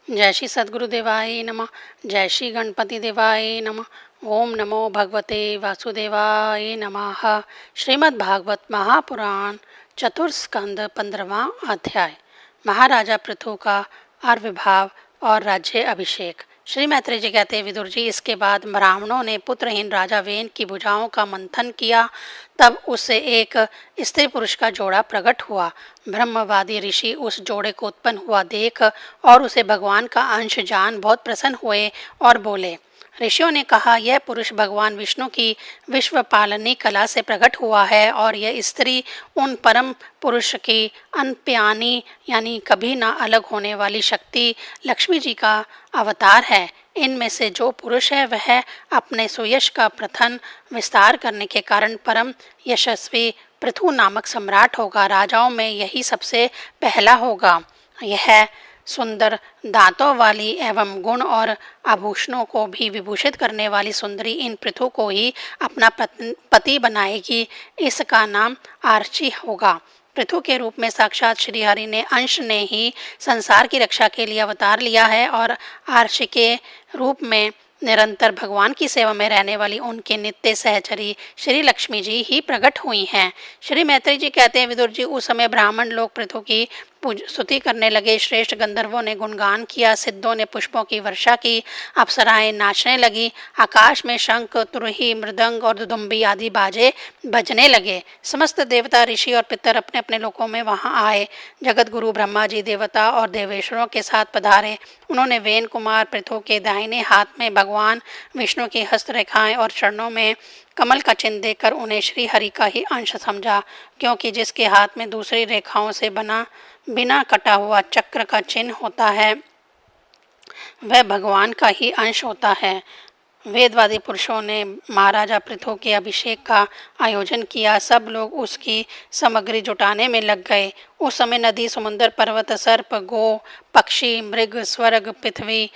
जय श्री सद्गुरु देवाय नमः। जय श्री गणपति देवाय नमः। ओम नमो भगवते वासुदेवाय नमः। श्रीमद् भागवत महापुराण चतुर्स्कंद 15वां अध्याय। महाराजा पृथु का आविर्भाव और राज्य अभिषेक। श्री मैत्री जी कहते हैं, विदुर जी, इसके बाद ब्राह्मणों ने पुत्रहीन राजा वेन की भुजाओं का मंथन किया। तब उससे एक स्त्री पुरुष का जोड़ा प्रकट हुआ। ब्रह्मवादी ऋषि उस जोड़े को उत्पन्न हुआ देख और उसे भगवान का अंश जान बहुत प्रसन्न हुए और बोले। ऋषियों ने कहा, यह पुरुष भगवान विष्णु की विश्व पालनी कला से प्रकट हुआ है और यह स्त्री उन परम पुरुष की अनप्यानी यानी कभी ना अलग होने वाली शक्ति लक्ष्मी जी का अवतार है। इनमें से जो पुरुष है वह अपने सुयश का प्रथन विस्तार करने के कारण परम यशस्वी पृथु नामक सम्राट होगा। राजाओं में यही सबसे पहला होगा। यह सुंदर दांतों वाली एवं गुण और आभूषणों को भी विभूषित करने वाली सुंदरी इन पृथु को ही अपना पति बनाएगी। इसका नाम आर्ची होगा। पृथु के रूप में साक्षात श्री हरि ने अंश ने ही संसार की रक्षा के लिए अवतार लिया है और आर्ची के रूप में निरंतर भगवान की सेवा में रहने वाली उनके नित्य सहचरी श्री लक्ष्मी जी ही प्रकट हुई हैं। श्री मैत्री जी कहते हैं, विदुर जी, उस समय ब्राह्मण लोग पृथु की स्तुति करने लगे। श्रेष्ठ गंधर्वों ने गुणगान किया, सिद्धों ने पुष्पों की वर्षा की, अप्सराएं नाचने लगी, आकाश में शंख, तुरही, मृदंग और दुदुम्बी आदि बाजे बजने लगे। समस्त देवता, ऋषि और पितर अपने अपने लोकों में वहां आए। जगत गुरु ब्रह्मा जी देवता और देवेश्वरों के साथ पधारे। उन्होंने वेन कुमार पृथु के दाहिने हाथ में भगवान विष्णु की हस्तरेखाएं और चरणों में कमल का चिन्ह देकर उन्हें श्री हरि का ही अंश समझा, क्योंकि जिसके हाथ में दूसरी रेखाओं से बना बिना कटा हुआ चक्र का चिन्ह होता है वह भगवान का ही अंश होता है। वेदवादी पुरुषों ने महाराजा पृथु के अभिषेक का आयोजन किया। सब लोग उसकी सामग्री जुटाने में लग गए। उस समय नदी, समुद्र, पर्वत, सर्प, गो, पक्षी, मृग, स्वर्ग, पृथ्वी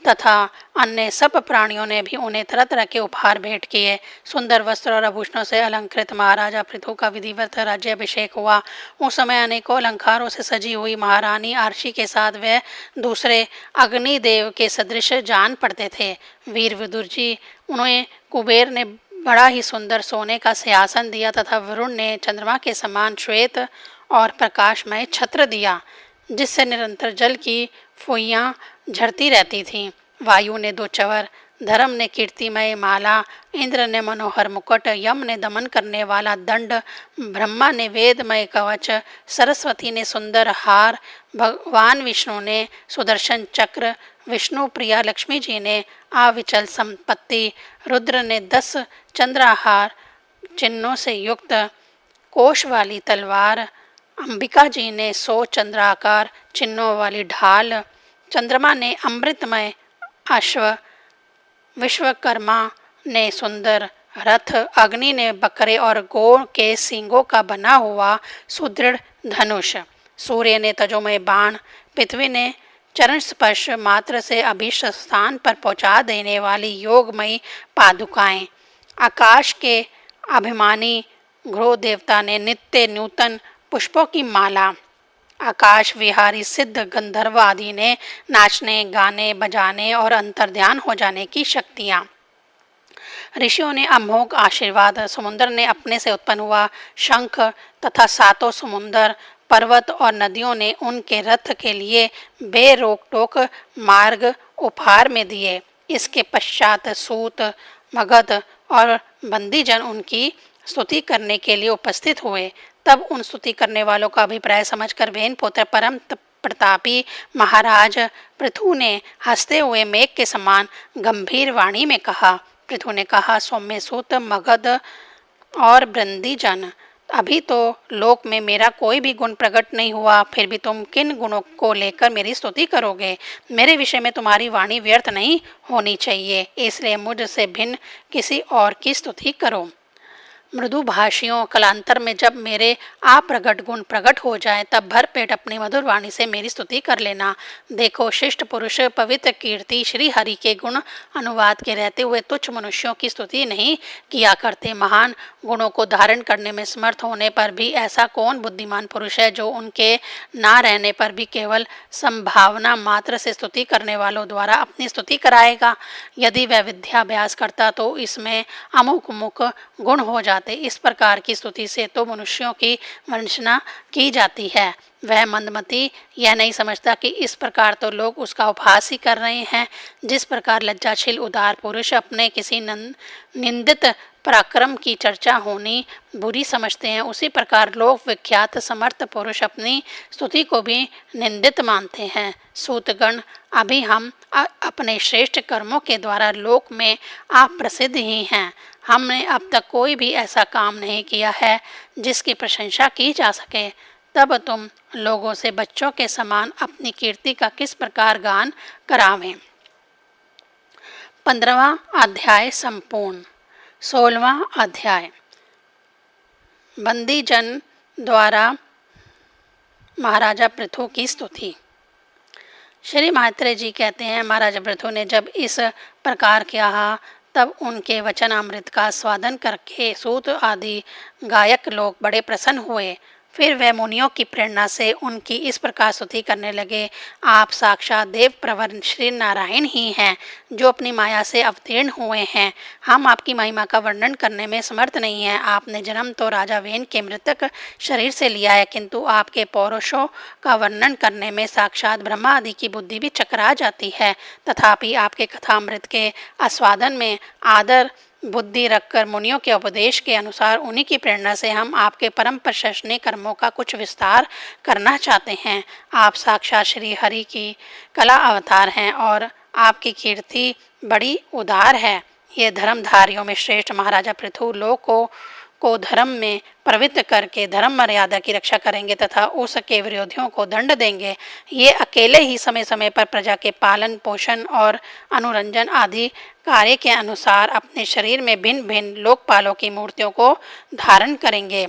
तथा अन्य सब प्राणियों ने भी उन्हें तरह तरह के उपहार भेंट किए। सुंदर वस्त्र और आभूषणों से अलंकृत महाराजा पृथु का विधिवत राज्याभिषेक हुआ। उस समय अनेकों अलंकारों से सजी हुई महारानी आर्ची के साथ वह दूसरे अग्निदेव के सदृश जान पड़ते थे। वीर विदुर जी, उन्हें कुबेर ने बड़ा ही सुंदर सोने का सिंहासन दिया तथा वरुण ने चंद्रमा के समान श्वेत और प्रकाशमय छत्र दिया, जिससे निरंतर जल की फुइयाँ झरती रहती थीं। वायु ने 2 चवर, धर्म ने कीर्तिमय माला, इंद्र ने मनोहर मुकुट, यम ने दमन करने वाला दंड, ब्रह्मा ने वेदमय कवच, सरस्वती ने सुंदर हार, भगवान विष्णु ने सुदर्शन चक्र, विष्णु प्रिया लक्ष्मी जी ने अविचल संपत्ति, रुद्र ने 10 चंद्रहार चिन्हों से युक्त कोश वाली तलवार, अंबिका जी ने 100 चंद्राकार चिन्हों वाली ढाल, चंद्रमा ने अमृतमय अश्व, विश्वकर्मा ने सुंदर रथ, अग्नि ने बकरे और गौ के सींगों का बना हुआ सुदृढ़ धनुष, सूर्य ने तजोमय बाण, पृथ्वी ने चरण स्पर्श मात्र से अभीष्ट स्थान पर पहुंचा देने वाली योगमयी पादुकाएं, आकाश के अभिमानी ग्रह देवता ने नित्य नूतन पुष्पों की माला, आकाश विहारी सिद्ध गंधर्व आदि ने नाचने, गाने, बजाने और अंतर्ध्यान हो जाने की शक्तियाँ। ऋषियों ने अमोघ आशीर्वाद, समुद्र ने अपने से उत्पन्न हुआ शंख तथा 7 समुद्र, पर्वत और नदियों ने उनके रथ के लिए बेरोक टोक मार्ग उपहार में दिए। इसके पश्चात सूत, मगध और बंदीजन उनकी स्तुति करने के लिए उपस्थित हुए। तब उन स्तुति करने वालों का अभिप्राय समझकर वेन पुत्र परम प्रतापी महाराज पृथु ने हंसते हुए मेघ के समान गंभीर वाणी में कहा। पृथु ने कहा, सौम्य सूत, मगध और बंदीजन, अभी तो लोक में मेरा कोई भी गुण प्रकट नहीं हुआ, फिर भी तुम किन गुणों को लेकर मेरी स्तुति करोगे? मेरे विषय में तुम्हारी वाणी व्यर्थ नहीं होनी चाहिए, इसलिए मुझसे भिन्न किसी और की स्तुति करो। मृदुभाषियों, कालांतर में जब मेरे अप्रगट गुण प्रकट हो जाए तब भरपेट अपनी मधुर वाणी से मेरी स्तुति कर लेना। देखो, शिष्ट पुरुष पवित्र कीर्ति श्री हरि के गुण अनुवाद के रहते हुए तुच्छ मनुष्यों की स्तुति नहीं किया करते। महान गुणों को धारण करने में समर्थ होने पर भी ऐसा कौन बुद्धिमान पुरुष है जो उनके ना रहने पर भी केवल संभावना मात्र से स्तुति करने वालों द्वारा अपनी स्तुति कराएगा। यदि वह विद्याभ्यास करता तो इसमें अमुक मुक गुण हो जाते। इस प्रकार की स्तुति से तो मनुष्यों की वंशना की जाती है। वह मंदमती यह नहीं समझता कि इस प्रकार तो लोग उसका उपहास ही कर रहे हैं। जिस प्रकार लज्जाशील उदार पुरुष अपने किसी निंदित पराक्रम की चर्चा होनी बुरी समझते हैं, उसी प्रकार लोक विख्यात समर्थ पुरुष अपनी स्तुति को भी निंदित मानते हैं। सूतगण, अभी हम अपने श्रेष्ठ कर्मों के द्वारा लोक में आप प्रसिद्ध ही हैं। हमने अब तक कोई भी ऐसा काम नहीं किया है जिसकी प्रशंसा की जा सके। तब तुम लोगों से बच्चों के समान अपनी कीर्ति का किस प्रकार गान करावें। 15वां अध्याय संपूर्ण। 16वां अध्याय बंदी जन द्वारा महाराजा पृथु की स्तुति। श्री मात्रे जी कहते हैं, महाराजा पृथु ने जब इस प्रकार किया तब उनके वचनामृत का स्वादन करके सूत आदि गायक लोग बड़े प्रसन्न हुए। फिर वह मुनियों की प्रेरणा से उनकी इस प्रकार स्तुति करने लगे। आप साक्षात देव प्रवर श्री नारायण ही हैं जो अपनी माया से अवतीर्ण हुए हैं। हम आपकी महिमा का वर्णन करने में समर्थ नहीं हैं। आपने जन्म तो राजा वेन के मृतक शरीर से लिया है, किंतु आपके पौरुषों का वर्णन करने में साक्षात ब्रह्मा आदि की बुद्धि भी चकरा जाती है। तथापि आपके कथामृत के आस्वादन में आदर बुद्धि रखकर मुनियों के उपदेश के अनुसार उन्हीं की प्रेरणा से हम आपके परम प्रशंसनीय कर्मों का कुछ विस्तार करना चाहते हैं। आप साक्षात श्री हरि की कला अवतार हैं और आपकी कीर्ति बड़ी उदार है। ये धर्मधारियों में श्रेष्ठ महाराजा पृथु लोक को धर्म में प्रवृत्त करके धर्म मर्यादा की रक्षा करेंगे तथा उसके विरोधियों को दंड देंगे। ये अकेले ही समय समय पर प्रजा के पालन पोषण और अनुरंजन आदि कार्य के अनुसार अपने शरीर में भिन्न भिन्न लोकपालों की मूर्तियों को धारण करेंगे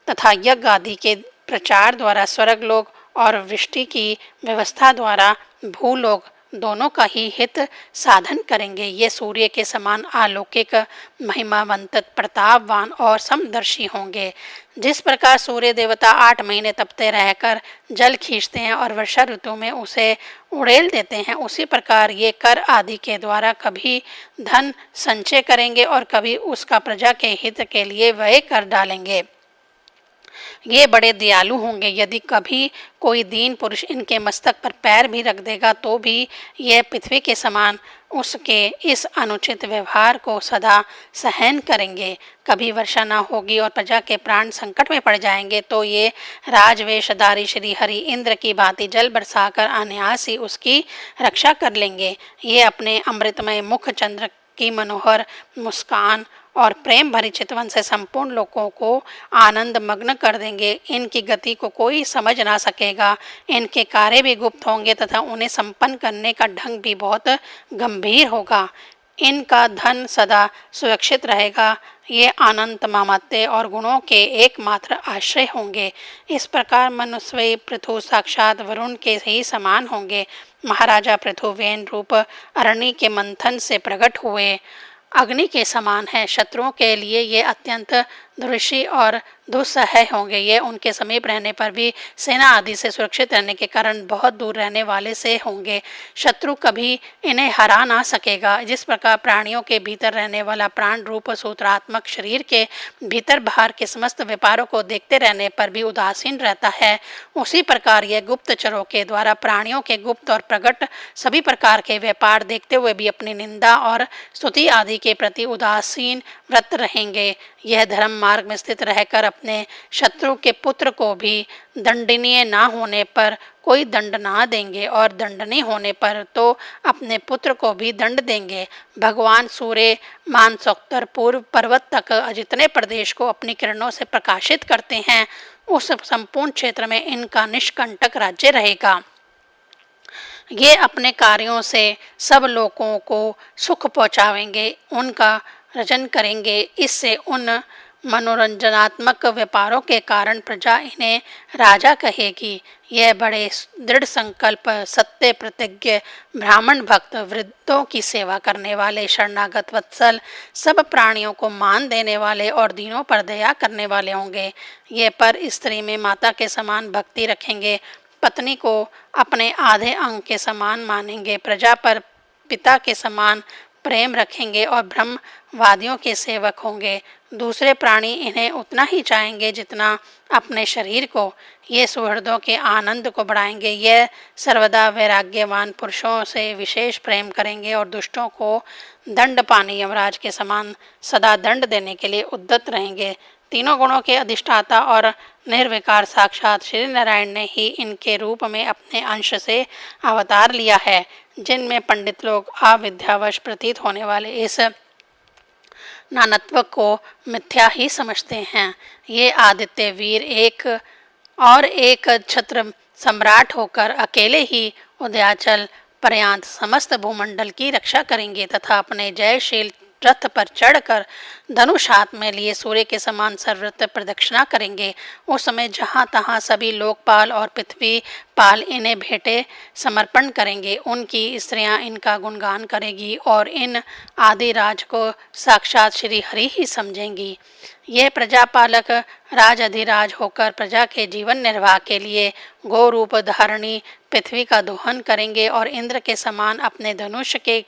तथा यज्ञ आदि के प्रचार द्वारा स्वर्गलोक और वृष्टि की व्यवस्था द्वारा भूलोक दोनों का ही हित साधन करेंगे। ये सूर्य के समान अलौकिक महिमावंत प्रतापवान और समदर्शी होंगे। जिस प्रकार सूर्य देवता 8 महीने तपते रहकर जल खींचते हैं और वर्षा ऋतु में उसे उड़ेल देते हैं, उसी प्रकार ये कर आदि के द्वारा कभी धन संचय करेंगे और कभी उसका प्रजा के हित के लिए व्यय कर डालेंगे। ये बड़े दयालु होंगे। यदि कभी कोई दीन पुरुष इनके मस्तक पर पैर भी रख देगा तो भी यह पृथ्वी के समान उसके इस अनुचित व्यवहार को सदा सहन करेंगे। कभी वर्षा न होगी और प्रजा के प्राण संकट में पड़ जाएंगे तो ये राजवेशधारी श्री हरि इंद्र की भांति जल बरसाकर अनायास ही उसकी रक्षा कर लेंगे। ये अपने अमृतमय मुख, चंद्र की मनोहर मुस्कान और प्रेम भरी चितवन से संपूर्ण लोगों को आनंद मग्न कर देंगे। इनकी गति को कोई समझ ना सकेगा। इनके कार्य भी गुप्त होंगे तथा उन्हें संपन्न करने का ढंग भी बहुत गंभीर होगा। इनका धन सदा सुरक्षित रहेगा। ये अनंत ममत्व और गुणों के एकमात्र आश्रय होंगे। इस प्रकार मनुष्य पृथु साक्षात वरुण के ही समान होंगे। महाराजा पृथु वेन रूप अरण्य के मंथन से प्रकट हुए अग्नि के समान है। शत्रुओं के लिए ये अत्यंत दुरुषी और दुस्सह होंगे। ये उनके समीप रहने पर भी सेना आदि से सुरक्षित रहने के कारण बहुत दूर रहने वाले से होंगे। शत्रु कभी इन्हें हरा ना सकेगा। जिस प्रकार प्राणियों के भीतर रहने वाला प्राण रूप सूत्रात्मक शरीर के भीतर बाहर के समस्त व्यापारों को देखते रहने पर भी उदासीन रहता है, उसी प्रकार यह गुप्तचरों के द्वारा प्राणियों के गुप्त और प्रकट सभी प्रकार के व्यापार देखते हुए भी अपनी निंदा और स्तुति आदि के प्रति उदासीन व्रत रहेंगे। यह धर्म मार्ग में स्थित रहकर अपने शत्रु के पुत्र को भी दंडनीय ना होने पर कोई दंड ना देंगे और दंडनीय होने पर तो अपने पुत्र को भी दंड देंगे। भगवान सूर्य मानसोत्तर पूर्व पर्वत तक जितने प्रदेश को अपनी किरणों से प्रकाशित करते हैं, उस संपूर्ण क्षेत्र में इनका निष्कंटक राज्य रहेगा। ये अपने कार्यों से सब लोगों को सुख पहुँचावेंगे, उनका रजन करेंगे। इससे उन मनोरंजनात्मक व्यापारों के कारण प्रजा इन्हें राजा कहेगी। यह बड़े दृढ़ संकल्प, सत्य प्रतिज्ञ, ब्राह्मण भक्त, वृद्धों की सेवा करने वाले, शरणागत वत्सल, सब प्राणियों को मान देने वाले और दीनों पर दया करने वाले होंगे। ये पर स्त्री में माता के समान भक्ति रखेंगे, पत्नी को अपने आधे अंग के समान मानेंगे, प्रजा पर पिता के समान प्रेम रखेंगे और ब्रह्मवादियों के सेवक होंगे। दूसरे प्राणी इन्हें उतना ही चाहेंगे जितना अपने शरीर को। ये सुहृदों के आनंद को बढ़ाएंगे। यह सर्वदा वैराग्यवान पुरुषों से विशेष प्रेम करेंगे और दुष्टों को दंड पानी यमराज के समान सदा दंड देने के लिए उद्यत रहेंगे। तीनों गुणों के अधिष्ठाता और निर्विकार साक्षात श्री नारायण ने ही इनके रूप में अपने अंश से अवतार लिया है। जिनमें पंडित लोग अविद्यावश प्रतीत होने वाले इस नानत्व को मिथ्या ही समझते हैं। ये आदित्य वीर एक छत्र सम्राट होकर अकेले ही उदयाचल पर्यंत समस्त भूमंडल की रक्षा करेंगे तथा अपने जयशील रथ पर चढ़कर धनुष हाथ में लिए सूर्य के समान सर्वत्र प्रदक्षिणा करेंगे। उस समय जहाँ तहाँ सभी लोकपाल और पृथ्वी पाल इन्हें भेंटे समर्पण करेंगे। उनकी स्त्रियां इनका गुणगान करेगी और इन आदि राज को साक्षात श्री हरि ही समझेंगी। ये प्रजापालक राज अधिराज होकर प्रजा के जीवन निर्वाह के लिए गो रूप धारणी पृथ्वी का दोहन करेंगे और इंद्र के समान अपने धनुष के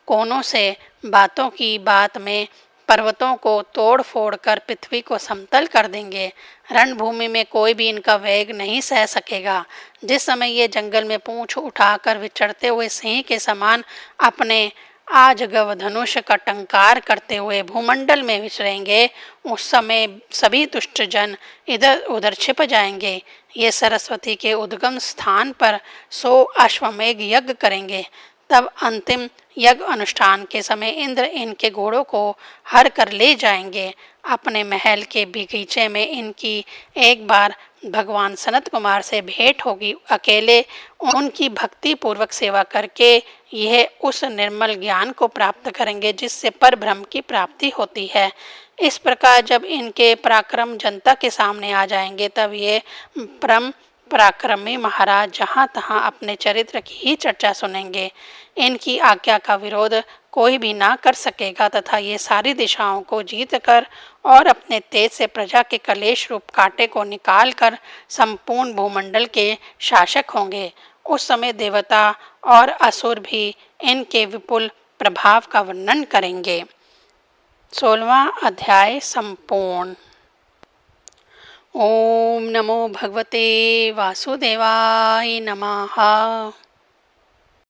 कोनों से बातों की बात में पर्वतों को तोड़ फोड़ कर पृथ्वी को समतल कर देंगे। रणभूमि में कोई भी इनका वेग नहीं सह सकेगा। जिस समय ये जंगल में पूंछ उठाकर विचरते हुए सिंह के समान अपने आजगव धनुष का टंकार करते हुए भूमंडल में विचरेंगे, उस समय सभी दुष्ट जन इधर उधर छिप जाएंगे। ये सरस्वती के उद्गम स्थान पर 100 अश्वमेघ यज्ञ करेंगे। तब अंतिम यज्ञ अनुष्ठान के समय इंद्र इनके घोड़ों को हर कर ले जाएंगे। अपने महल के बगीचे में इनकी एक बार भगवान सनत कुमार से भेंट होगी। अकेले उनकी भक्ति पूर्वक सेवा करके यह उस निर्मल ज्ञान को प्राप्त करेंगे जिससे पर ब्रह्म की प्राप्ति होती है। इस प्रकार जब इनके पराक्रम जनता के सामने आ जाएंगे तब ये परम पराक्रमी महाराज जहाँ तहाँ अपने चरित्र की ही चर्चा सुनेंगे। इनकी आज्ञा का विरोध कोई भी ना कर सकेगा तथा ये सारी दिशाओं को जीत कर और अपने तेज से प्रजा के कलेश रूप कांटे को निकाल कर संपूर्ण भूमंडल के शासक होंगे। उस समय देवता और असुर भी इनके विपुल प्रभाव का वर्णन करेंगे। 16वां अध्याय संपूर्ण। ओम नमो भगवते वासुदेवाय नमः।